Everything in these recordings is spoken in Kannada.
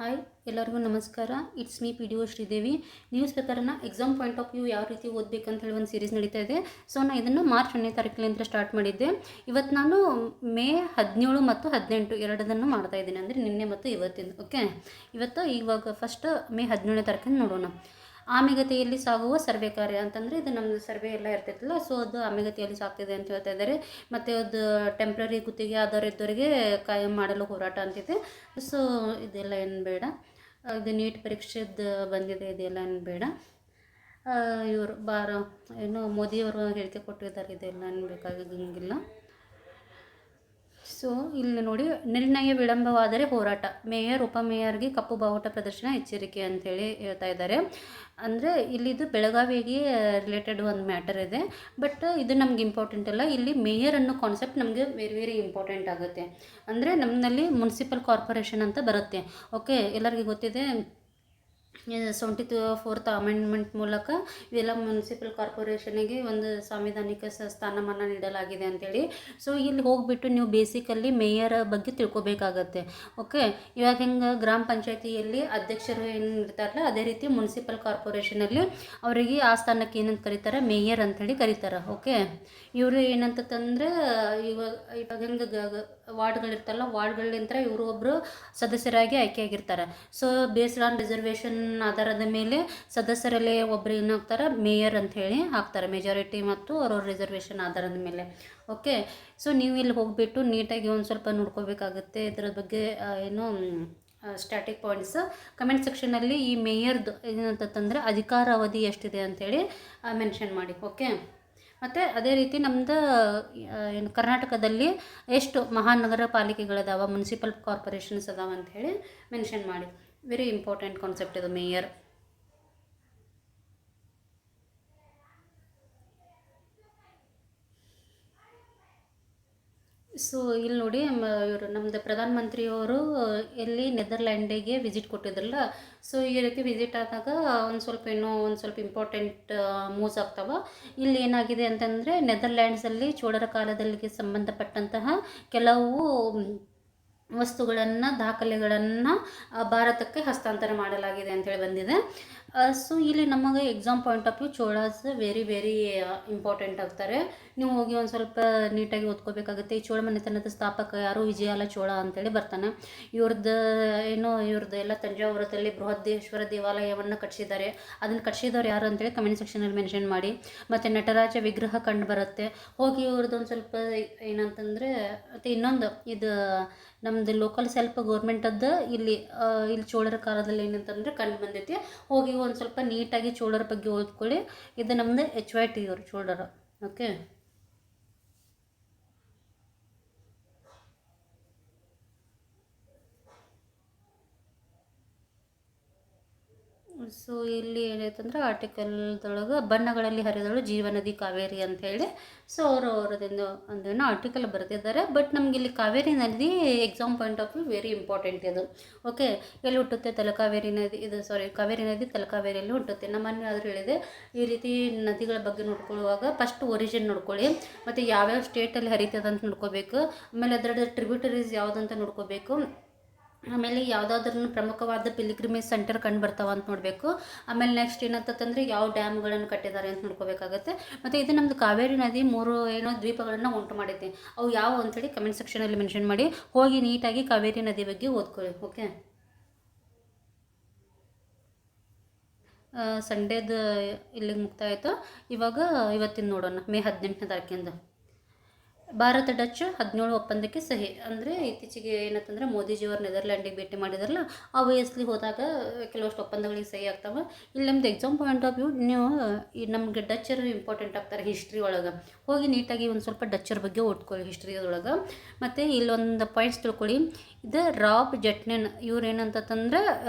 ಹಾಯ್ ಎಲ್ಲರಿಗೂ ನಮಸ್ಕಾರ. It's me P D O Sridevi. News ಪೇಪರ್ನ ಎಕ್ಸಾಮ್ ಪಾಯಿಂಟ್ ಆಫ್ ವ್ಯೂ ಯಾವ ರೀತಿ ಓದಬೇಕಂತ ಹೇಳಿ ಒಂದು ಸೀರೀಸ್ ನಡೀತಾ ಇದೆ. ಸೊ ನಾನು ಇದನ್ನು ಮಾರ್ಚ್ 1ನೇ ತಾರೀಕಿನಿಂದ ಸ್ಟಾರ್ಟ್ ಮಾಡಿದ್ದೆ. ಇವತ್ತು ನಾನು ಮೇ 17 ಮತ್ತು 18 ಎರಡದನ್ನು ಮಾಡ್ತಾ ಇದ್ದೀನಿ, ಅಂದರೆ ನಿನ್ನೆ ಮತ್ತು ಇವತ್ತಿಂದ. ಓಕೆ, ಇವಾಗ ಫಸ್ಟ್ ಮೇ 17ನೇ ತಾರೀಕಿನ ನೋಡೋಣ. ಆಮೆಗತಿಯಲ್ಲಿ ಸಾಗುವ ಸರ್ವೆ ಕಾರ್ಯ ಅಂತಂದರೆ ಇದು ನಮ್ಮದು ಸರ್ವೆ ಎಲ್ಲ ಇರ್ತೈತಲ್ಲ, ಸೊ ಅದು ಆಮೆಗತಿಯಲ್ಲಿ ಸಾಗ್ತಿದೆ ಅಂತ ಹೇಳ್ತಾ ಇದ್ದಾರೆ. ಮತ್ತು ಅದು ಟೆಂಪ್ರರಿ ಗುತ್ತಿಗೆ ಆಧಾರಿದ್ದವರಿಗೆ ಕಾಯಂ ಮಾಡಲು ಹೋರಾಟ ಅಂತಿದೆ. ಸೊ ಇದೆಲ್ಲ ಏನು ಬೇಡ, ಇದು ನೀಟ್ ಪರೀಕ್ಷೆದು ಬಂದಿದೆ, ಇದೆಲ್ಲ ಏನು ಬೇಡ. ಇವರು ಏನು ಮೋದಿಯವರು ಹೇಳಿಕೆ ಕೊಟ್ಟಿದ್ದಾರೆ, ಇದೆಲ್ಲ ಏನು ಬೇಕಾಗಿಲ್ಲ. ಸೊ ಇಲ್ಲಿ ನೋಡಿ, ನಿರ್ಣಯ ವಿಳಂಬವಾದರೆ ಹೋರಾಟ, ಮೇಯರ್ ಉಪಮೇಯರ್ಗೆ ಕಪ್ಪು ಬಾವುಟ ಪ್ರದರ್ಶನ ಎಚ್ಚರಿಕೆ ಅಂತೇಳಿ ಹೇಳ್ತಾ ಇದ್ದಾರೆ. ಅಂದರೆ ಇಲ್ಲಿದು ಬೆಳಗಾವಿಗೆ ರಿಲೇಟೆಡ್ ಒಂದು ಮ್ಯಾಟರ್ ಇದೆ, ಬಟ್ ಇದು ನಮ್ಗೆ ಇಂಪಾರ್ಟೆಂಟ್ ಅಲ್ಲ. ಇಲ್ಲಿ ಮೇಯರ್ ಅನ್ನೋ ಕಾನ್ಸೆಪ್ಟ್ ನಮಗೆ ವೆರಿ ಇಂಪಾರ್ಟೆಂಟ್ ಆಗುತ್ತೆ. ಅಂದರೆ ನಮ್ಮಲ್ಲಿ ಮುನ್ಸಿಪಲ್ ಕಾರ್ಪೊರೇಷನ್ ಅಂತ ಬರುತ್ತೆ. ಓಕೆ, ಎಲ್ಲರಿಗೂ ಗೊತ್ತಿದೆ 74th ಅಮೆಂಡ್ಮೆಂಟ್ ಮೂಲಕ ಇವೆಲ್ಲ ಮುನ್ಸಿಪಲ್ ಕಾರ್ಪೊರೇಷನಿಗೆ ಒಂದು ಸಾಂವಿಧಾನಿಕ ಸ್ಥಾನಮಾನ ನೀಡಲಾಗಿದೆ ಅಂತೇಳಿ. ಸೊ ಇಲ್ಲಿ ಹೋಗಿಬಿಟ್ಟು ನೀವು ಬೇಸಿಕಲ್ಲಿ ಮೇಯರ್ ಬಗ್ಗೆ ತಿಳ್ಕೊಬೇಕಾಗತ್ತೆ. ಓಕೆ, ಇವಾಗ ಹೆಂಗೆ ಗ್ರಾಮ ಪಂಚಾಯತಿಯಲ್ಲಿ ಅಧ್ಯಕ್ಷರು ಏನು ಇರ್ತಾರಲ್ಲ, ಅದೇ ರೀತಿ ಮುನ್ಸಿಪಲ್ ಕಾರ್ಪೊರೇಷನಲ್ಲಿ ಅವರಿಗೆ ಆ ಸ್ಥಾನಕ್ಕೆ ಏನಂತ ಕರೀತಾರೆ, ಮೇಯರ್ ಅಂಥೇಳಿ ಕರೀತಾರೆ. ಓಕೆ, ಇವರು ಏನಂತಂದ್ರೆ ಇವಾಗ ಹೆಂಗೆ ವಾರ್ಡ್ಗಳಿರ್ತಾರಲ್ಲ, ವಾರ್ಡ್ಗಳಿಂದ ಇವರು ಒಬ್ಬರು ಸದಸ್ಯರಾಗಿ ಆಯ್ಕೆಯಾಗಿರ್ತಾರೆ. ಸೊ ಬೇಸ್ಡ್ ಆನ್ ರಿಸರ್ವೇಷನ್ ಆಧಾರದ ಮೇಲೆ ಸದಸ್ಯರಲ್ಲಿ ಒಬ್ಬರು ಏನಾಗ್ತಾರೆ, ಮೇಯರ್ ಅಂತ ಹೇಳಿ ಹಾಕ್ತಾರೆ, ಮೆಜಾರಿಟಿ ಮತ್ತು ಅವ್ರವ್ರ ರಿಸರ್ವೇಷನ್ ಆಧಾರದ ಮೇಲೆ. ಓಕೆ, ಸೊ ನೀವು ಇಲ್ಲಿ ಹೋಗಿಬಿಟ್ಟು ನೀಟಾಗಿ ಒಂದು ಸ್ವಲ್ಪ ನೋಡ್ಕೋಬೇಕಾಗುತ್ತೆ ಇದರ ಬಗ್ಗೆ. ಏನು ಸ್ಟ್ಯಾಟಿಕ್ ಪಾಯಿಂಟ್ಸ್ ಕಮೆಂಟ್ ಸೆಕ್ಷನಲ್ಲಿ ಈ ಮೇಯರ್ದು ಏನಂತಂದರೆ ಅಧಿಕಾರಾವಧಿ ಎಷ್ಟಿದೆ ಅಂಥೇಳಿ ಮೆನ್ಷನ್ ಮಾಡಿ. ಓಕೆ, ಮತ್ತು ಅದೇ ರೀತಿ ನಮ್ಮದು ಏನು ಕರ್ನಾಟಕದಲ್ಲಿ ಎಷ್ಟು ಮಹಾನಗರ ಪಾಲಿಕೆಗಳಿದಾವೆ, ಮುನ್ಸಿಪಲ್ ಕಾರ್ಪೊರೇಷನ್ಸ್ ಅದಾವೆ ಅಂಥೇಳಿ ಮೆನ್ಷನ್ ಮಾಡಿ. ವೆರಿ ಇಂಪಾರ್ಟೆಂಟ್ ಕಾನ್ಸೆಪ್ಟ್ ಇದು ಮೇಯರ್. ಸೊ ಇಲ್ಲಿ ನೋಡಿ, ಇವರು ನಮ್ಮದು ಪ್ರಧಾನಮಂತ್ರಿಯವರು ಎಲ್ಲಿ ನೆದರ್ಲ್ಯಾಂಡಿಗೆ ವಿಸಿಟ್ ಕೊಟ್ಟಿದ್ರಲ್ಲ. ಸೊ ಈ ರೀತಿ ವಿಸಿಟ್ ಆದಾಗ ಒಂದು ಸ್ವಲ್ಪ ಇಂಪಾರ್ಟೆಂಟ್ ಮೂವ್ಸ್ ಆಗ್ತಾವೆ. ಇಲ್ಲಿ ಏನಾಗಿದೆ ಅಂತಂದರೆ, ನೆದರ್ಲ್ಯಾಂಡ್ಸಲ್ಲಿ ಚೋಳರ ಕಾಲದಲ್ಲಿಗೆ ಸಂಬಂಧಪಟ್ಟಂತಹ ಕೆಲವು ವಸ್ತುಗಳನ್ನು, ದಾಖಲೆಗಳನ್ನು ಭಾರತಕ್ಕೆ ಹಸ್ತಾಂತರ ಮಾಡಲಾಗಿದೆ ಅಂತೇಳಿ ಬಂದಿದೆ. ಸೊ ಇಲ್ಲಿ ನಮಗೆ exam point of view Cholas very important ಆಗ್ತಾರೆ. ನೀವು ಹೋಗಿ ಒಂದು ಸ್ವಲ್ಪ ನೀಟಾಗಿ ಓದ್ಕೋಬೇಕಾಗುತ್ತೆ. ಈ ಚೋಳ ಮನೆತನದ ಸ್ಥಾಪಕ ಯಾರು, ವಿಜಯಾಲ ಚೋಳ ಅಂತೇಳಿ ಬರ್ತಾನೆ. ಇವ್ರದ್ದು ಎಲ್ಲ ತಂಜಾವೂರದಲ್ಲಿ ಬೃಹದೇಶ್ವರ ದೇವಾಲಯವನ್ನು ಕಟ್ಟಿಸಿದ್ದಾರೆ. ಅದನ್ನು ಕಟ್ಟಿಸಿದವ್ರು ಯಾರು ಅಂತೇಳಿ ಕಮೆಂಟ್ ಸೆಕ್ಷನಲ್ಲಿ ಮೆನ್ಷನ್ ಮಾಡಿ. ಮತ್ತು ನಟರಾಜ ವಿಗ್ರಹ ಕಂಡು ಬರುತ್ತೆ. ಹೋಗಿ ಇವ್ರದ್ದು ಒಂದು ಸ್ವಲ್ಪ ಏನಂತಂದರೆ, ಮತ್ತು ಇನ್ನೊಂದು ಇದು ನಮ್ಮದು ಲೋಕಲ್ ಸೆಲ್ಫ್ ಗೌರ್ಮೆಂಟದ್ದು ಇಲ್ಲಿ ಚೋಳರ ಕಾಲದಲ್ಲಿ ಏನಂತಂದರೆ ಕಂಡು ಬಂದೈತಿ. ಹೋಗಿ ಒಂದು ಸ್ವಲ್ಪ ನೀಟಾಗಿ ಚೋಳರ ಬಗ್ಗೆ ಓದ್ಕೊಳ್ಳಿ. ಇದು ನಮ್ಮದು HYT ಅವರು ಚೋಳರು. ಓಕೆ, ಸೊ ಇಲ್ಲಿ ಏನೈತಂದ್ರೆ ಆರ್ಟಿಕಲ್ದೊಳಗೆ ಬಣ್ಣಗಳಲ್ಲಿ ಹರಿದಳು ಜೀವನದಿ ಕಾವೇರಿ ಅಂಥೇಳಿ. ಸೊ ಅವರದಿಂದ ಒಂದೇನೋ ಆರ್ಟಿಕಲ್ ಬರೆದಿದ್ದಾರೆ. ಬಟ್ ನಮ್ಗೆ ಇಲ್ಲಿ ಕಾವೇರಿ ನದಿ exam point of view very important ಇದು. ಓಕೆ, ಎಲ್ಲಿ ಹುಟ್ಟುತ್ತೆ, ತಲಕಾವೇರಿ ನದಿ, ಕಾವೇರಿ ನದಿ ತಲಕಾವೇರಿಯಲ್ಲಿ ಹುಟ್ಟುತ್ತೆ. ನಮ್ಮನ್ನು ಆದರೂ ಹೇಳಿದೆ, ಈ ರೀತಿ ನದಿಗಳ ಬಗ್ಗೆ ನೋಡ್ಕೊಳ್ಳುವಾಗ ಫಸ್ಟ್ ಒರಿಜಿನ್ ನೋಡ್ಕೊಳ್ಳಿ, ಮತ್ತು ಯಾವ್ಯಾವ ಸ್ಟೇಟಲ್ಲಿ ಹರಿತದೆ ಅಂತ ನೋಡ್ಕೋಬೇಕು. ಆಮೇಲೆ ಅದರ ಟ್ರಿಬ್ಯೂಟರೀಸ್ ಯಾವುದಂತ ನೋಡ್ಕೋಬೇಕು. ಆಮೇಲೆ ಯಾವುದಾದ್ರೂ ಪ್ರಮುಖವಾದ ಪಿಲಿಗ್ರಿಮೇಜ್ ಸೆಂಟರ್ ಕಂಡು ಬರ್ತಾವೆ ಅಂತ ನೋಡಬೇಕು. ಆಮೇಲೆ ನೆಕ್ಸ್ಟ್ ಏನಂತಂದರೆ ಯಾವ ಡ್ಯಾಮ್ಗಳನ್ನು ಕಟ್ಟಿದ್ದಾರೆ ಅಂತ ನೋಡ್ಕೋಬೇಕಾಗತ್ತೆ. ಮತ್ತು ಇದು ನಮ್ಮದು ಕಾವೇರಿ ನದಿ 3 ದ್ವೀಪಗಳನ್ನು ಉಂಟು ಮಾಡೈತಿ. ಅವು ಯಾವ ಅಂಥೇಳಿ ಕಮೆಂಟ್ ಸೆಕ್ಷನಲ್ಲಿ ಮೆನ್ಷನ್ ಮಾಡಿ. ಹೋಗಿ ನೀಟಾಗಿ ಕಾವೇರಿ ನದಿ ಬಗ್ಗೆ ಓದ್ಕೊಳ್ಳಿ. ಓಕೆ, ಸಂಡೇದು ಇಲ್ಲಿಗೆ ಮುಕ್ತಾಯ ಆಯಿತು. ಇವಾಗ ಇವತ್ತಿನ ನೋಡೋಣ, ಮೇ 18ನೇ ತಾರೀಕಿಂದ. ಭಾರತ ಡಚ್ 17 ಒಪ್ಪಂದಕ್ಕೆ ಸಹಿ. ಅಂದರೆ ಇತ್ತೀಚೆಗೆ ಏನಂತಂದರೆ ಮೋದಿಜಿಯವರು ನೆದರ್ಲ್ಯಾಂಡಿಗೆ ಭೇಟಿ ಮಾಡಿದಾರಲ್ಲ, ಆಬ್ವಿಯಸ್ಲಿ ಹೋದಾಗ ಕೆಲವಷ್ಟು ಒಪ್ಪಂದಗಳಿಗೆ ಸಹಿ ಆಗ್ತಾವೆ. ಇಲ್ಲಿ ನಮ್ದು ಎಕ್ಸಾಮ್ ಪಾಯಿಂಟ್ ಆಫ್ ವ್ಯೂ ನೀವು ನಮಗೆ ಡಚ್ಚರು ಇಂಪಾರ್ಟೆಂಟ್ ಆಗ್ತಾರೆ ಹಿಸ್ಟ್ರಿ ಒಳಗೆ. ಹೋಗಿ ನೀಟಾಗಿ ಒಂದು ಸ್ವಲ್ಪ ಡಚ್ಚರ್ ಬಗ್ಗೆ ಓದ್ಕೊಳ್ಳಿ ಹಿಸ್ಟ್ರಿಯೊಳಗೆ. ಮತ್ತು ಇಲ್ಲೊಂದು ಪಾಯಿಂಟ್ಸ್ ತಿಳ್ಕೊಳ್ಳಿ. ಇದು ರಾಬ್ ಜೆಟ್ನೆನ್, ಇವ್ರು ಏನಂತಂದ್ರೆ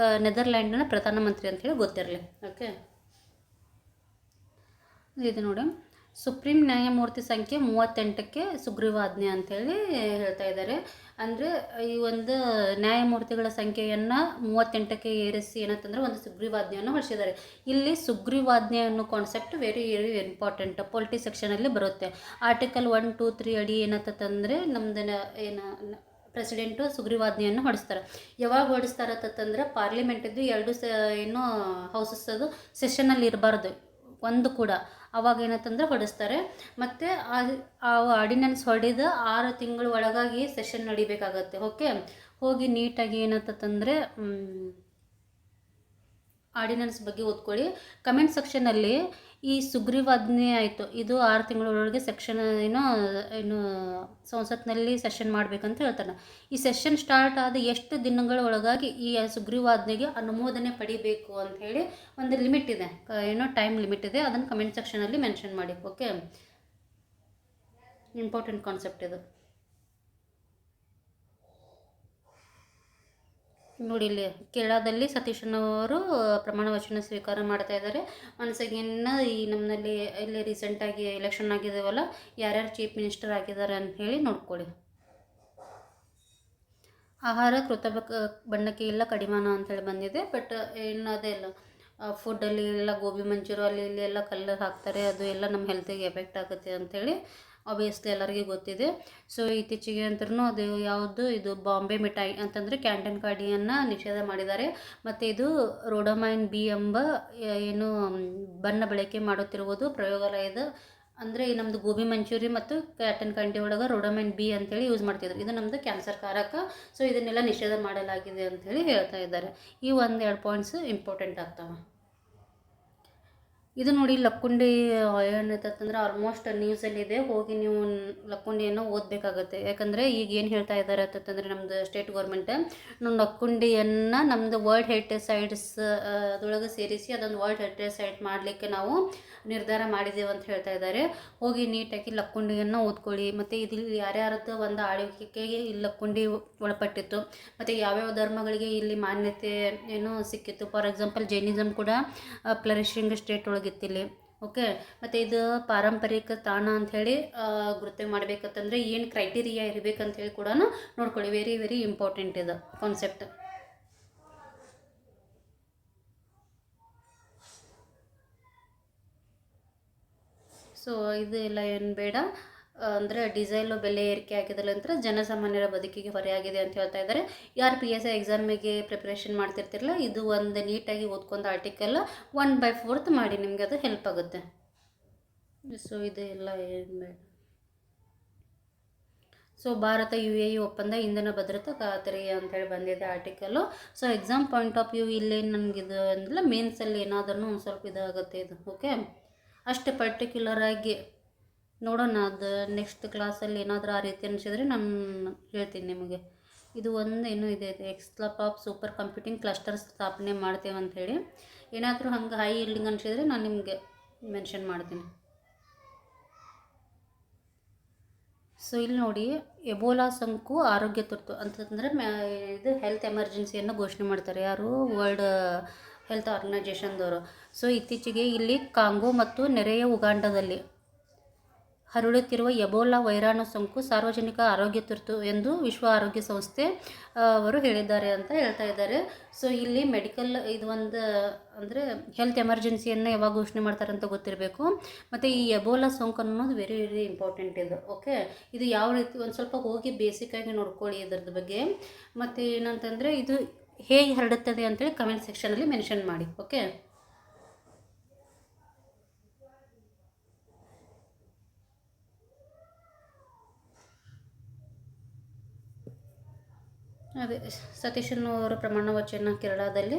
ನೆದರ್ಲ್ಯಾಂಡಿನ ಪ್ರಧಾನಮಂತ್ರಿ ಅಂತೇಳಿ ಗೊತ್ತಿರಲಿ. ಓಕೆ, ಇದು ನೋಡಿ, ಸುಪ್ರೀಂ ನ್ಯಾಯಮೂರ್ತಿ ಸಂಖ್ಯೆ 38ಕ್ಕೆ ಸುಗ್ರೀವಾಜ್ಞೆ ಅಂಥೇಳಿ ಹೇಳ್ತಾ ಇದ್ದಾರೆ. ಅಂದರೆ ಈ ಒಂದು ನ್ಯಾಯಮೂರ್ತಿಗಳ ಸಂಖ್ಯೆಯನ್ನು 38ಕ್ಕೆ ಏರಿಸಿ ಏನಂತಂದರೆ ಒಂದು ಸುಗ್ರೀವಾಜ್ಞೆಯನ್ನು ಹೊರಡಿಸಿದ್ದಾರೆ. ಇಲ್ಲಿ ಸುಗ್ರೀವಾಜ್ಞೆ ಅನ್ನೋ ಕಾನ್ಸೆಪ್ಟ್ ವೆರಿ ಇಂಪಾರ್ಟೆಂಟ್. ಪೊಲಿಟಿ ಸೆಕ್ಷನಲ್ಲಿ ಬರುತ್ತೆ. ಆರ್ಟಿಕಲ್ 1, 2, 3 ಅಡಿ ಏನಂತಂದರೆ ನಮ್ದು ಪ್ರೆಸಿಡೆಂಟು ಸುಗ್ರೀವಾಜ್ಞೆಯನ್ನು ಹೊಡಿಸ್ತಾರೆ. ಯಾವಾಗ ಹೊಡಿಸ್ತಾರತ್ತಂದ್ರೆ ಪಾರ್ಲಿಮೆಂಟಿದ್ದು ಎರಡು ಏನೋ ಹೌಸಸ್ ಅದು ಸೆಷನಲ್ಲಿ ಇರಬಾರ್ದು ಒಂದು ಕೂಡ, ಅವಾಗ ಏನಂತಂದ್ರೆ ಹೊಡಿಸ್ತಾರೆ. ಮತ್ತು ಆ ಆರ್ಡಿನೆನ್ಸ್ ಹೊಡೆದು 6 ತಿಂಗಳ ಒಳಗಾಗಿ ಸೆಷನ್ ನಡಿಬೇಕಾಗತ್ತೆ. ಓಕೆ, ಹೋಗಿ ನೀಟಾಗಿ ಏನಂತಂದರೆ ಆರ್ಡಿನೆನ್ಸ್ ಬಗ್ಗೆ ಓದ್ಕೊಳ್ಳಿ. ಕಮೆಂಟ್ ಸೆಕ್ಷನಲ್ಲಿ ಈ ಸುಗ್ರೀವಾಜ್ಞೆ ಆಯಿತು, ಇದು 6 ತಿಂಗಳೊಳಗೆ ಸೆಕ್ಷನ್ ಏನು ಸಂಸತ್ನಲ್ಲಿ ಸೆಷನ್ ಮಾಡಬೇಕಂತ ಹೇಳ್ತಾನೆ. ಈ ಸೆಷನ್ ಸ್ಟಾರ್ಟ್ ಆದ ಎಷ್ಟು ದಿನಗಳ ಒಳಗಾಗಿ ಈ ಸುಗ್ರೀವಾಜ್ಞೆಗೆ ಅನುಮೋದನೆ ಪಡಿಬೇಕು ಅಂತ ಹೇಳಿ ಒಂದು ಲಿಮಿಟ್ ಇದೆ, ಟೈಮ್ ಲಿಮಿಟ್ ಇದೆ. ಅದನ್ನು ಕಮೆಂಟ್ ಸೆಕ್ಷನಲ್ಲಿ ಮೆನ್ಷನ್ ಮಾಡಿ. ಓಕೆ, ಇಂಪಾರ್ಟೆಂಟ್ ಕಾನ್ಸೆಪ್ಟ್ ಇದು. ನೋಡಿ, ಇಲ್ಲಿ ಕೇರಳದಲ್ಲಿ ಸತೀಶನವರು ಪ್ರಮಾಣ ವಚನ ಸ್ವೀಕಾರ ಮಾಡ್ತಾ ಇದ್ದಾರೆ. ಒನ್ಸ್ ಈ ನಮ್ಮಲ್ಲಿ ಇಲ್ಲಿ ರೀಸೆಂಟಾಗಿ ಎಲೆಕ್ಷನ್ ಆಗಿದ್ದಾವಲ್ಲ, ಯಾರ್ಯಾರು ಚೀಫ್ ಮಿನಿಸ್ಟರ್ ಆಗಿದ್ದಾರೆ ಅಂತ ಹೇಳಿ ನೋಡ್ಕೊಳ್ಳಿ. ಆಹಾರ ಬಣ್ಣಕ್ಕೆ ಇಲ್ಲ ಕಡಿವಾಣ ಅಂತೇಳಿ ಬಂದಿದೆ. ಬಟ್ ಅದೇ ಇಲ್ಲ, ಫುಡ್ಡಲ್ಲಿ ಎಲ್ಲ ಗೋಬಿ ಮಂಚೂರು ಅಲ್ಲಿ ಇಲ್ಲಿ ಎಲ್ಲ ಕಲರ್ ಹಾಕ್ತಾರೆ, ಅದು ಎಲ್ಲ ನಮ್ಮ ಹೆಲ್ತಿಗೆ ಎಫೆಕ್ಟ್ ಆಗುತ್ತೆ ಅಂಥೇಳಿ ಆಬ್ವಿಯಸ್ಲಿ ಎಲ್ಲರಿಗೂ ಗೊತ್ತಿದೆ. ಸೊ ಇತ್ತೀಚೆಗೆ ಅಂತೂ ಅದು ಯಾವುದು ಇದು ಬಾಂಬೆ ಮಿಠಾಯಿ ಅಂತಂದರೆ ಕ್ಯಾಂಟನ್ ಕಾಡಿಯನ್ನು ನಿಷೇಧ ಮಾಡಿದ್ದಾರೆ. ಮತ್ತು ಇದು ರೋಡಮೈನ್ ಬಿ ಎಂಬ ಏನು ಬಣ್ಣ ಬಳಕೆ ಮಾಡುತ್ತಿರುವುದು ಪ್ರಯೋಗಾಲಯದ ಅಂದರೆ ಈ ನಮ್ಮದು ಗೋಬಿ ಮಂಚೂರಿ ಮತ್ತು ಕ್ಯಾಟನ್ ಕ್ಯಾಂಡಿ ಒಳಗೆ ರೋಡಮೈನ್ ಬಿ ಅಂತೇಳಿ ಯೂಸ್ ಮಾಡ್ತಿದ್ರು. ಇದು ನಮ್ಮದು ಕ್ಯಾನ್ಸರ್ ಕಾರಕ. ಸೊ ಇದನ್ನೆಲ್ಲ ನಿಷೇಧ ಮಾಡಲಾಗಿದೆ ಅಂಥೇಳಿ ಹೇಳ್ತಾ ಇದ್ದಾರೆ. ಈ 1-2 ಪಾಯಿಂಟ್ಸ್ ಇಂಪಾರ್ಟೆಂಟ್ ಆಗ್ತವೆ. ಇದು ನೋಡಿ, ಲಕ್ಕುಂಡಿ ಏನಂತಂದ್ರೆ ಆಲ್ಮೋಸ್ಟ್ ನ್ಯೂಸಲ್ಲಿದೆ. ಹೋಗಿ ನೀವು ಲಕ್ಕುಂಡಿಯನ್ನು ಓದಬೇಕಾಗತ್ತೆ. ಯಾಕಂದರೆ ಈಗ ಏನು ಹೇಳ್ತಾ ಇದ್ದಾರೆ ಅಂತಂದರೆ ನಮ್ಮದು ಸ್ಟೇಟ್ ಗೌರ್ಮೆಂಟ್ ಲಕ್ಕುಂಡಿಯನ್ನು ನಮ್ಮದು ವರ್ಲ್ಡ್ ಹೆರಿಟೇಜ್ ಸೈಟ್ಸ್ ಅದರೊಳಗೆ ಸೇರಿಸಿ ಅದೊಂದು ವರ್ಲ್ಡ್ ಹೆರಿಟೇಜ್ ಸೈಟ್ ಮಾಡಲಿಕ್ಕೆ ನಾವು ನಿರ್ಧಾರ ಮಾಡಿದ್ದೇವೆ ಅಂತ ಹೇಳ್ತಾ ಇದ್ದಾರೆ. ಹೋಗಿ ನೀಟಾಗಿ ಲಕ್ಕುಂಡಿಯನ್ನು ಓದ್ಕೊಳ್ಳಿ. ಮತ್ತು ಇಲ್ಲಿ ಯಾರ್ಯಾರದ್ದು ಒಂದು ಆಳ್ವಿಕೆಗೆ ಈ ಲಕ್ಕುಂಡಿ ಒಳಪಟ್ಟಿತ್ತು, ಮತ್ತು ಯಾವ್ಯಾವ ಧರ್ಮಗಳಿಗೆ ಇಲ್ಲಿ ಮಾನ್ಯತೆ ಏನು ಸಿಕ್ಕಿತ್ತು. ಫಾರ್ ಎಕ್ಸಾಂಪಲ್ ಜೈನಿಸಮ್ ಕೂಡ ಫ್ಲರಿಶಿಂಗ್ ಸ್ಟೇಟ್ ಒಳಗಿತ್ತಿಲ್ಲಿ. ಓಕೆ, ಮತ್ತು ಇದು ಪಾರಂಪರಿಕ ತಾಣ ಅಂಥೇಳಿ ಗುರುತು ಮಾಡಬೇಕಂತಂದರೆ ಏನು ಕ್ರೈಟೀರಿಯಾ ಇರಬೇಕಂತೇಳಿ ಕೂಡ ನೋಡ್ಕೊಳ್ಳಿ. ವೆರಿ ವೆರಿ ಇಂಪಾರ್ಟೆಂಟ್ ಇದು ಕಾನ್ಸೆಪ್ಟ್. ಸೊ ಇದು ಎಲ್ಲ ಏನು ಬೇಡ ಅಂದರೆ ಡೀಸೆಲ್ ಬೆಲೆ ಏರಿಕೆ ಆಗಿದಲ್ಲ ನಂತರ ಜನಸಾಮಾನ್ಯರ ಬದುಕಿಗೆ ಹೊರೆಯಾಗಿದೆ ಅಂತ ಹೇಳ್ತಾ ಇದ್ದಾರೆ. ಯಾರು PSI ಎಕ್ಸಾಮಿಗೆ ಪ್ರಿಪ್ರೇಷನ್ ಮಾಡ್ತಿರ್ತಿರಲ್ಲ, ಇದು ಒಂದು ನೀಟಾಗಿ ಓದ್ಕೊಂಡು ಆರ್ಟಿಕಲ್ 1/4 ಮಾಡಿ, ನಿಮಗೆ ಅದು ಹೆಲ್ಪ್ ಆಗುತ್ತೆ. ಸೊ ಇದು ಎಲ್ಲ ಏನು ಬೇಡ. ಸೊ ಭಾರತ UAE ಒಪ್ಪಂದ ಇಂಧನ ಭದ್ರತಾ ಖಾತರಿ ಅಂತೇಳಿ ಬಂದಿದೆ article. So exam point of view ಇಲ್ಲಿ ನನಗಿದು ಅಂದರೆ ಮೇನ್ಸಲ್ಲಿ ಏನಾದ್ರೂ ಒಂದು ಸ್ವಲ್ಪ ಇದಾಗುತ್ತೆ ಇದು. ಓಕೆ, ಅಷ್ಟು ಪರ್ಟಿಕ್ಯುಲರಾಗಿ ನೋಡೋಣ. ಅದು ನೆಕ್ಸ್ಟ್ ಕ್ಲಾಸಲ್ಲಿ ಏನಾದರೂ ಆ ರೀತಿ ಅನಿಸಿದ್ರೆ ನಾನು ಹೇಳ್ತೀನಿ ನಿಮಗೆ. ಇದು ಒಂದು ಏನೂ ಇದೆ, ಎಕ್ಸ್ಲಾಪ್ ಸೂಪರ್ ಕಂಪ್ಯೂಟಿಂಗ್ ಕ್ಲಸ್ಟರ್ ಸ್ಥಾಪನೆ ಮಾಡ್ತೇವೆ ಅಂಥೇಳಿ. ಏನಾದರೂ ಹಂಗೆ ಹೈ ಈಲ್ಡಿಂಗ್ ಅನಿಸಿದ್ರೆ ನಾನು ನಿಮಗೆ ಮೆನ್ಷನ್ ಮಾಡ್ತೀನಿ. ಸೊ ಇಲ್ಲಿ ನೋಡಿ, ಎಬೋಲಾ ಸೋಂಕು ಆರೋಗ್ಯ ತುರ್ತು ಅಂತಂದರೆ ಇದು ಹೆಲ್ತ್ ಎಮರ್ಜೆನ್ಸಿಯನ್ನು ಘೋಷಣೆ ಮಾಡ್ತಾರೆ. ಯಾರು? World health ಆರ್ಗನೈಜೇಷನ್ದವರು. ಸೊ ಇತ್ತೀಚೆಗೆ ಇಲ್ಲಿ ಕಾಂಗೋ ಮತ್ತು ನೆರೆಯ ಉಗಾಂಡದಲ್ಲಿ ಹರಡುತ್ತಿರುವ ಎಬೋಲಾ ವೈರಾಣು ಸೋಂಕು ಸಾರ್ವಜನಿಕ ಆರೋಗ್ಯ ತುರ್ತು ಎಂದು ವಿಶ್ವ ಆರೋಗ್ಯ ಸಂಸ್ಥೆ ಅವರು ಹೇಳಿದ್ದಾರೆ ಅಂತ ಹೇಳ್ತಾ ಇದ್ದಾರೆ. ಸೊ ಇಲ್ಲಿ ಮೆಡಿಕಲ್ ಇದು ಒಂದು ಅಂದರೆ ಹೆಲ್ತ್ ಎಮರ್ಜೆನ್ಸಿಯನ್ನು ಯಾವಾಗ ಘೋಷಣೆ ಮಾಡ್ತಾರೆ ಅಂತ ಗೊತ್ತಿರಬೇಕು. ಮತ್ತು ಈ ಎಬೋಲಾ ಸೋಂಕು ಅನ್ನೋದು ವೆರಿ ವೆರಿ ಇಂಪಾರ್ಟೆಂಟ್ ಇದು. ಓಕೆ, ಇದು ಯಾವ ರೀತಿ ಒಂದು ಸ್ವಲ್ಪ ಹೋಗಿ ಬೇಸಿಕ್ಕಾಗಿ ನೋಡ್ಕೊಳ್ಳಿ ಇದರದ ಬಗ್ಗೆ. ಮತ್ತು ಏನಂತಂದರೆ ಇದು ಹೇಗೆ ಹರಡುತ್ತದೆ ಅಂತೇಳಿ ಕಮೆಂಟ್ ಸೆಕ್ಷನಲ್ಲಿ ಮೆನ್ಷನ್ ಮಾಡಿ. ಓಕೆ, ಅದೇ ಸತೀಶನವರ ಪ್ರಮಾಣ ವಚನ ಕೇರಳದಲ್ಲಿ.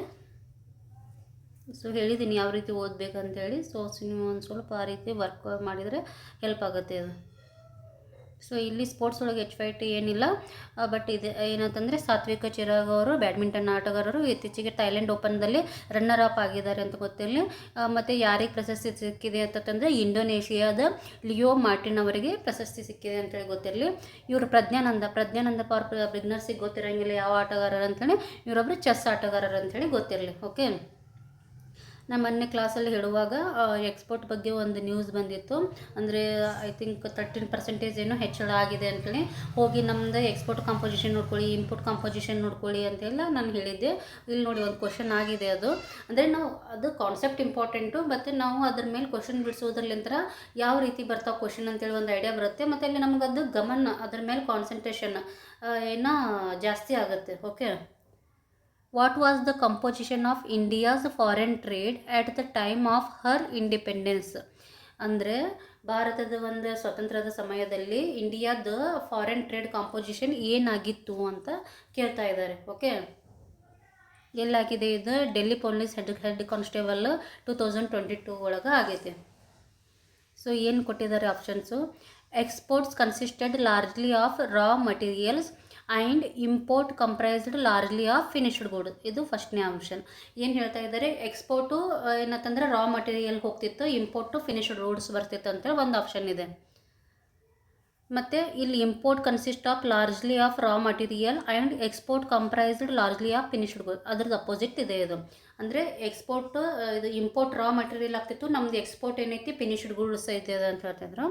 ಸೊ ಹೇಳಿದ್ದೀನಿ ಯಾವ ರೀತಿ ಓದಬೇಕಂತೇಳಿ. ಸೊ ನೀವು ಒಂದು ಸ್ವಲ್ಪ ಆ ರೀತಿ ವರ್ಕ್ ಮಾಡಿದರೆ ಹೆಲ್ಪ್ ಆಗುತ್ತೆ ಅದು. ಸೊ ಇಲ್ಲಿ ಸ್ಪೋರ್ಟ್ಸ್ ಒಳಗೆ H5T ಏನಿಲ್ಲ. ಬಟ್ ಇದು ಏನಂತಂದರೆ ಸಾತ್ವಿಕ ಚಿರಾಗ್ ಅವರು ಬ್ಯಾಡ್ಮಿಂಟನ್ ಆಟಗಾರರು ಇತ್ತೀಚೆಗೆ ಥೈಲ್ಯಾಂಡ್ ಓಪನ್ದಲ್ಲಿ ರನ್ನರ್ ಅಪ್ ಆಗಿದ್ದಾರೆ ಅಂತ ಗೊತ್ತಿರಲಿ. ಮತ್ತು ಯಾರಿಗೆ ಪ್ರಶಸ್ತಿ ಸಿಕ್ಕಿದೆ ಅಂತಂದರೆ ಇಂಡೋನೇಷಿಯಾದ ಲಿಯೋ ಮಾರ್ಟಿನ್ ಅವರಿಗೆ ಪ್ರಶಸ್ತಿ ಸಿಕ್ಕಿದೆ ಅಂತೇಳಿ ಗೊತ್ತಿರಲಿ. ಇವರು ಪ್ರಜ್ಞಾನಂದ ಫಾರ್ ಬಿಗ್ನರ್ಸಿಗೆ ಗೊತ್ತಿರೋಂಗಿಲ್ಲ ಯಾವ ಆಟಗಾರರು ಅಂತೇಳಿ. ಇವರೊಬ್ಬರು ಚೆಸ್ ಆಟಗಾರರು ಅಂಥೇಳಿ ಗೊತ್ತಿರಲಿ. ಓಕೆ, ನಾನು ಮೊನ್ನೆ ಕ್ಲಾಸಲ್ಲಿ ಹೇಳುವಾಗ ಎಕ್ಸ್ಪೋರ್ಟ್ ಬಗ್ಗೆ ಒಂದು ನ್ಯೂಸ್ ಬಂದಿತ್ತು. ಅಂದರೆ ಐ ಥಿಂಕ್ 13% ಏನೋ ಹೆಚ್ಚಳ ಆಗಿದೆ ಅಂತೇಳಿ. ಹೋಗಿ ನಮ್ಮದು ಎಕ್ಸ್ಪೋರ್ಟ್ ಕಾಂಪೋಸಿಷನ್ ನೋಡ್ಕೊಳ್ಳಿ, ಇಂಪೋರ್ಟ್ ಕಾಂಪೋಸಿಷನ್ ನೋಡ್ಕೊಳ್ಳಿ ಅಂತೆಲ್ಲ ನಾನು ಹೇಳಿದ್ದೆ. ಇಲ್ಲಿ ನೋಡಿ ಒಂದು ಕ್ವಶನ್ ಆಗಿದೆ ಅದು. ಅಂದರೆ ನಾವು ಅದು ಕಾನ್ಸೆಪ್ಟ್ ಇಂಪಾರ್ಟೆಂಟು, ಮತ್ತು ನಾವು ಅದ್ರ ಮೇಲೆ ಕ್ವಶನ್ ಬಿಡಿಸೋದ್ರಲ್ಲಿಂತರ ಯಾವ ರೀತಿ ಬರ್ತಾವೆ ಕ್ವಶನ್ ಅಂತೇಳಿ ಒಂದು ಐಡಿಯಾ ಬರುತ್ತೆ. ಮತ್ತು ಅಲ್ಲಿ ನಮ್ಗೆ ಅದು ಗಮನ ಅದ್ರ ಮೇಲೆ ಕಾನ್ಸಂಟ್ರೇಷನ್ ಏನೋ ಜಾಸ್ತಿ ಆಗುತ್ತೆ. Okay, what was the composition of India's foreign trade at the time of her independence? ಅಂದರೆ ಭಾರತದ ಒಂದು ಸ್ವಾತಂತ್ರ್ಯದ ಸಮಯದಲ್ಲಿ ಇಂಡಿಯಾದ ಫಾರಿನ್ ಟ್ರೇಡ್ ಕಾಂಪೋಸಿಷನ್ ಏನಾಗಿತ್ತು ಅಂತ ಕೇಳ್ತಾ ಇದ್ದಾರೆ. ಓಕೆ, ಎಲ್ಲಾಗಿದೆ ಇದು? ಡೆಲ್ಲಿ ಪೊಲೀಸ್ ಹೆಡ್ ಕಾನ್ಸ್ಟೇಬಲ್ 2022 ಒಳಗೆ ಆಗೈತೆ. ಸೊ ಏನು ಕೊಟ್ಟಿದ್ದಾರೆ options? Exports consisted largely of raw materials and import comprised largely of finished good. ಇದು ಫಸ್ಟ್ನೇ ಆಪ್ಷನ್. ಏನು ಹೇಳ್ತಾ ಇದ್ದಾರೆ? ಎಕ್ಸ್ಪೋರ್ಟು ಏನಂತಂದ್ರೆ ರಾ ಮಟೀರಿಯಲ್ ಹೋಗ್ತಿತ್ತು, ಇಂಪೋರ್ಟು ಫಿನಿಶ್ಡ್ ಗೂಡ್ಸ್ ಬರ್ತಿತ್ತು ಅಂತೇಳಿ ಒಂದು ಆಪ್ಷನ್ ಇದೆ. ಮತ್ತು ಇಲ್ಲಿ import consist of largely of raw material and export comprised largely of finished good. ಅದ್ರದ್ದು ಅಪೋಸಿಟ್ ಇದೆ ಇದು. ಅಂದರೆ ಎಕ್ಸ್ಪೋರ್ಟ್ ಇದು ಇಂಪೋರ್ಟ್ ರಾ ಮಟೀರಿಯಲ್ ಆಗ್ತಿತ್ತು, ನಮ್ಮದು ಎಕ್ಸ್ಪೋರ್ಟ್ ಏನೈತಿ ಫಿನಿಶ್ಡ್ ಗೂಡ್ಸ್ ಐತೆ ಅಂತ ಹೇಳ್ತಿದ್ರು.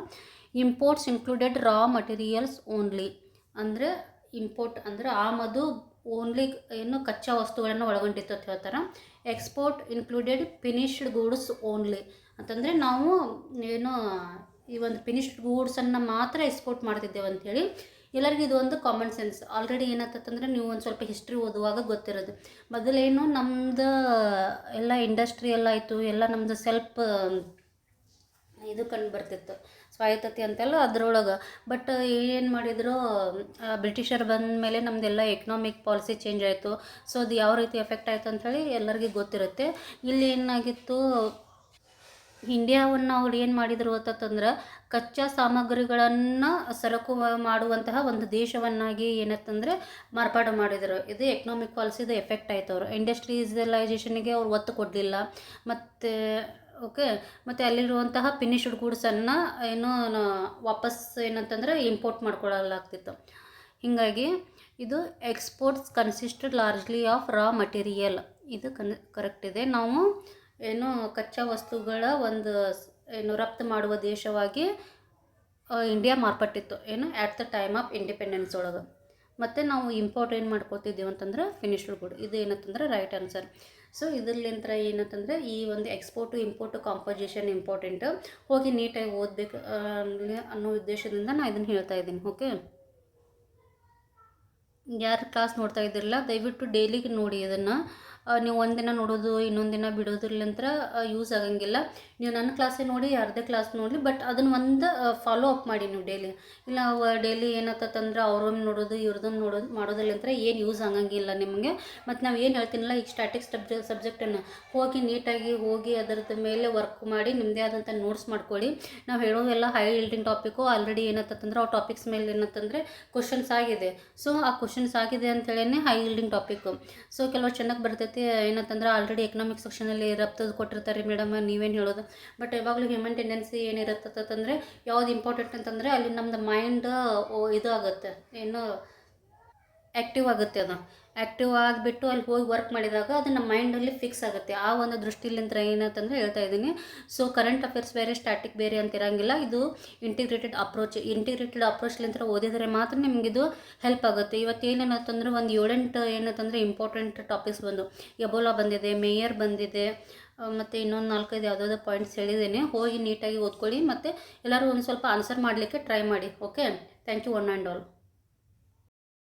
ಇಂಪೋರ್ಟ್ಸ್ ಇನ್ಕ್ಲೂಡೆಡ್ ರಾ ಮಟೀರಿಯಲ್ಸ್ ಓನ್ಲಿ. ಅಂದರೆ ಇಂಪೋರ್ಟ್ ಅಂದರೆ ಆಮದು ಓನ್ಲಿ ಏನು ಕಚ್ಚಾ ವಸ್ತುಗಳನ್ನು ಒಳಗೊಂಡಿತ್ತು ಅಂತ ಹೇಳ್ತಾರೆ. Export included finished goods only ಅಂತಂದರೆ ನಾವು ಏನು ಈ ಒಂದು ಫಿನಿಶ್ಡ್ ಗೂಡ್ಸನ್ನು ಮಾತ್ರ ಎಕ್ಸ್ಪೋರ್ಟ್ ಮಾಡ್ತಿದ್ದೇವೆ ಅಂಥೇಳಿ. ಎಲ್ಲರಿಗೂ ಇದು ಒಂದು ಕಾಮನ್ ಸೆನ್ಸ್. ಆಲ್ರೆಡಿ ಏನಾಗ್ತಂದ್ರೆ ನೀವು ಒಂದು ಸ್ವಲ್ಪ ಹಿಸ್ಟ್ರಿ ಓದುವಾಗ ಗೊತ್ತಿರೋದು. ಮೊದಲೇನು ನಮ್ಮದು ಎಲ್ಲ ಇಂಡಸ್ಟ್ರಿ ಎಲ್ಲ ಆಯಿತು, ಎಲ್ಲ ನಮ್ಮದು ಸೆಲ್ಫ್ ಇದು ಕಂಡು ಬರ್ತಿತ್ತು, ಸ್ವಾಯತ್ತತೆ ಅಂತೆಲ್ಲ ಅದರೊಳಗೆ. ಬಟ್ ಏನು ಮಾಡಿದರು, ಬ್ರಿಟಿಷರು ಬಂದ ಮೇಲೆ ನಮ್ಮದೆಲ್ಲ ಎಕನಾಮಿಕ್ ಪಾಲಿಸಿ ಚೇಂಜ್ ಆಯಿತು. ಸೊ ಅದು ಯಾವ ರೀತಿ ಎಫೆಕ್ಟ್ ಆಯಿತು ಅಂಥೇಳಿ ಎಲ್ಲರಿಗೂ ಗೊತ್ತಿರುತ್ತೆ. ಇಲ್ಲಿ ಏನಾಗಿತ್ತು, ಇಂಡಿಯಾವನ್ನು ಅವ್ರು ಏನು ಮಾಡಿದರು ಅಂತಂದ್ರೆ ಕಚ್ಚಾ ಸಾಮಗ್ರಿಗಳನ್ನು ಸರಕು ಮಾಡುವಂತಹ ಒಂದು ದೇಶವನ್ನಾಗಿ ಏನತ್ತಂದರೆ ಮಾರ್ಪಾಡು ಮಾಡಿದರು. ಇದು ಎಕನಾಮಿಕ್ ಪಾಲಿಸಿದು ಎಫೆಕ್ಟ್ ಆಯಿತು. ಅವರು ಇಂಡಸ್ಟ್ರೀಸಲೈಸೇಷನ್ಗೆ ಅವ್ರು ಒತ್ತು ಕೊಡಲಿಲ್ಲ. ಮತ್ತು ಓಕೆ, ಮತ್ತು ಅಲ್ಲಿರುವಂತಹ ಫಿನಿಶ್ಡ್ ಗೂಡ್ಸನ್ನು ಏನು ವಾಪಸ್ ಏನಂತಂದರೆ ಇಂಪೋರ್ಟ್ ಮಾಡ್ಕೊಳ್ಳಲಾಗ್ತಿತ್ತು. ಹೀಗಾಗಿ ಇದು exports consisted largely of raw material, ಇದು ಕರೆಕ್ಟ್ ಇದೆ. ನಾವು ಏನು ಕಚ್ಚಾ ವಸ್ತುಗಳ ಒಂದು ಏನು ರಫ್ತು ಮಾಡುವ ದೇಶವಾಗಿ ಇಂಡಿಯಾ ಮಾರ್ಪಟ್ಟಿತ್ತು ಏನು at the time of independence ಒಳಗೆ. ಮತ್ತು ನಾವು ಇಂಪೋರ್ಟ್ ಏನು ಮಾಡ್ಕೊತಿದ್ದೀವಿ ಅಂತಂದ್ರೆ ಫಿನಿಶ್ಡ್ ಗುಡ್. ಇದು ಏನಂತಂದ್ರೆ ರೈಟ್ ಆನ್ಸರ್. ಸೊ ಇದರಲ್ಲಿಂತ ಏನಂತಂದರೆ ಈ ಒಂದು ಎಕ್ಸ್ಪೋರ್ಟು ಇಂಪೋರ್ಟು ಕಾಂಪೋಸಿಷನ್ ಇಂಪಾರ್ಟೆಂಟ್. ಹೋಗಿ ನೀಟಾಗಿ ಓದಬೇಕು ಅನ್ನೋ ಉದ್ದೇಶದಿಂದ ನಾನು ಇದನ್ನು ಹೇಳ್ತಾ ಇದ್ದೀನಿ. ಓಕೆ, ಯಾರು ಕ್ಲಾಸ್ ನೋಡ್ತಾ ಇದ್ದಿರಲ್ಲ ದಯವಿಟ್ಟು ಡೈಲಿಗೆ ನೋಡಿ ಇದನ್ನು. ನೀವು ಒಂದಿನ ನೋಡೋದು ಇನ್ನೊಂದು ದಿನ ಬಿಡೋದ್ರಲ್ಲಿಂತ್ರ ಯೂಸ್ ಆಗಂಗಿಲ್ಲ. ನೀವು ನನ್ನ ಕ್ಲಾಸೇ ನೋಡಿ, ಅರ್ಧೇ ಕ್ಲಾಸ್ ನೋಡಿ, ಬಟ್ ಅದನ್ನು ಒಂದು ಫಾಲೋ ಅಪ್ ಮಾಡಿ ನೀವು ಡೈಲಿ. ಇಲ್ಲ ಡೈಲಿ ಏನಾಗ್ತಂದ್ರೆ ಅವ್ರೊಮ್ಮೆ ನೋಡೋದು ಇವ್ರದನ್ನು ನೋಡೋದು ಮಾಡೋದ್ರಲ್ಲಿಂತ್ರ ಏನು ಯೂಸ್ ಆಗಂಗಿಲ್ಲ ನಿಮಗೆ. ಮತ್ತು ನಾವು ಏನು ಹೇಳ್ತೀನಲ್ಲ, ಈಗ ಸ್ಟ್ಯಾಟಿಕ್ಸ್ ಸಬ್ಜೆಕ್ಟನ್ನು ಹೋಗಿ ನೀಟಾಗಿ ಹೋಗಿ ಅದರದ ಮೇಲೆ ವರ್ಕ್ ಮಾಡಿ ನಿಮ್ಮದೇ ಆದಂಥ ನೋಟ್ಸ್ ಮಾಡ್ಕೊಳ್ಳಿ. ನಾವು ಹೇಳೋದೆಲ್ಲ ಹೈ ಇಲ್ಡಿಂಗ್ ಟಾಪಿಕ್ಕು. ಆಲ್ರೆಡಿ ಏನಂತಂದ್ರೆ ಆ ಟಾಪಿಕ್ಸ್ ಮೇಲೆ ಏನಂತಂದರೆ ಕ್ವಶನ್ಸ್ ಆಗಿದೆ. ಸೊ ಆ ಕ್ವಶನ್ಸ್ ಆಗಿದೆ ಅಂತೇಳಿ ಹೈ ಇಲ್ಡಿಂಗ್ ಟಾಪಿಕ್ಕು. ಸೊ ಕೆಲವು ಚೆನ್ನಾಗಿ ಬರ್ತೈತೆ. ಏನಂತಂದ್ರೆ ಆಲ್ರೆಡಿ ಎಕನಾಮಿಕ್ ಸೆಕ್ಷನಲ್ಲಿ ರಫ್ತು ಕೊಟ್ಟಿರ್ತಾರೆ ಮೇಡಮ್, ನೀವೇನು ಹೇಳೋದು. ಬಟ್ ಯಾವಾಗಲೂ ಹ್ಯೂಮನ್ ಟೆಂಡೆನ್ಸಿ ಏನಿರುತ್ತಂತಂದರೆ ಯಾವ್ದು ಇಂಪಾರ್ಟೆಂಟ್ ಅಂತಂದರೆ ಅಲ್ಲಿ ನಮ್ಮದು ಮೈಂಡ್ ಇದು ಆಗುತ್ತೆ, ಏನು ಆ್ಯಕ್ಟಿವ್ ಆಗುತ್ತೆ. ಅದು ಆ್ಯಕ್ಟಿವ್ ಆಗಿಬಿಟ್ಟು ಅಲ್ಲಿ ಹೋಗಿ ವರ್ಕ್ ಮಾಡಿದಾಗ ಅದು ನಮ್ಮ ಮೈಂಡಲ್ಲಿ ಫಿಕ್ಸ್ ಆಗುತ್ತೆ. ಆ ಒಂದು ದೃಷ್ಟಿಲಿಂದ ಏನಂತಂದರೆ ಹೇಳ್ತಾ ಇದ್ದೀನಿ. ಸೊ ಕರೆಂಟ್ ಅಫೇರ್ಸ್ ಬೇರೆ, ಸ್ಟ್ಯಾಟಿಕ್ ಬೇರೆ ಅಂತ ಇರೋಂಗಿಲ್ಲ. ಇದು ಇಂಟಿಗ್ರೇಟೆಡ್ ಅಪ್ರೋಚ್ಲಿಂದ ಓದಿದರೆ ಮಾತ್ರ ನಿಮಗಿದು ಹೆಲ್ಪ್ ಆಗುತ್ತೆ. ಇವತ್ತು ಏನೇನಂತಂದ್ರೆ ಒಂದು 7-8 ಏನಂತಂದರೆ ಇಂಪಾರ್ಟೆಂಟ್ ಟಾಪಿಕ್ಸ್ ಬಂದು ಎಬೋಲಾ ಬಂದಿದೆ, ಮೇಯರ್ ಬಂದಿದೆ, ಮತ್ತು ಇನ್ನೊಂದು 4-5 ಯಾವುದಾದ್ರು ಪಾಯಿಂಟ್ಸ್ ಹೇಳಿದ್ದೇನೆ. ಹೋಗಿ ನೀಟಾಗಿ ಓದ್ಕೊಳ್ಳಿ ಮತ್ತು ಎಲ್ಲರೂ ಒಂದು ಸ್ವಲ್ಪ ಆನ್ಸರ್ ಮಾಡಲಿಕ್ಕೆ ಟ್ರೈ ಮಾಡಿ. Okay, thank you one and all.